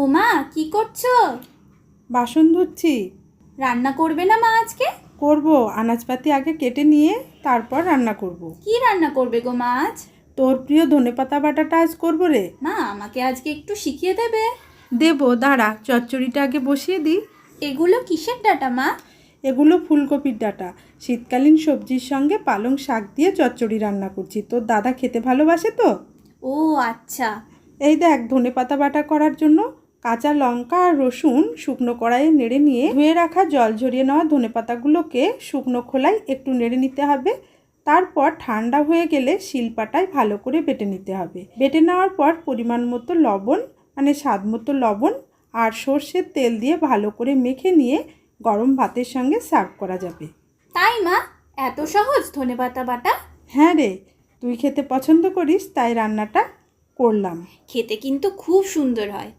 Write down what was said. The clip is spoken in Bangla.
ও মা, কি করছো? বাসন ধুচ্ছি। রান্না করবে না মা আজকে? করব, আনাজপাতি আগে কেটে নিয়ে তারপর রান্না করব। কি রান্না করবে গো মা আজ? তোর প্রিয় ধনেপাতা বাটাটা আজ করবো রে। মা, আমাকে আজকে একটু শিখিয়ে দেবে? দেবো, দাঁড়া, চচ্চড়িটা আগে বসিয়ে দিই। এগুলো কিসের ডাটা মা? এগুলো ফুলকপির ডাঁটা। শীতকালীন সবজির সঙ্গে পালং শাক দিয়ে চচ্চড়ি রান্না করছি। তোর দাদা খেতে ভালোবাসে তো। ও আচ্ছা। এই দেখ, ধনেপাতা বাটা করার জন্য কাঁচা লঙ্কা আর রসুন শুকনো কড়াইয়ে নেড়ে নিয়ে ধুয়ে রাখা জল ঝরিয়ে নেওয়া ধনেপাতাগুলোকে শুকনো খোলায় একটু নেড়ে নিতে হবে। তারপর ঠান্ডা হয়ে গেলে শিলপাটায় ভালো করে বেটে নিতে হবে। বেটে নেওয়ার পর পরিমাণ মতো লবণ, মানে স্বাদ মতো লবণ আর সর্ষের তেল দিয়ে ভালো করে মেখে নিয়ে গরম ভাতের সঙ্গে সার্ভ করা যাবে। তাই মা, এত সহজ ধনেপাতা বাটা? হ্যাঁ রে, তুই খেতে পছন্দ করিস তাই রান্নাটা করলাম। খেতে কিন্তু খুব সুন্দর হয়।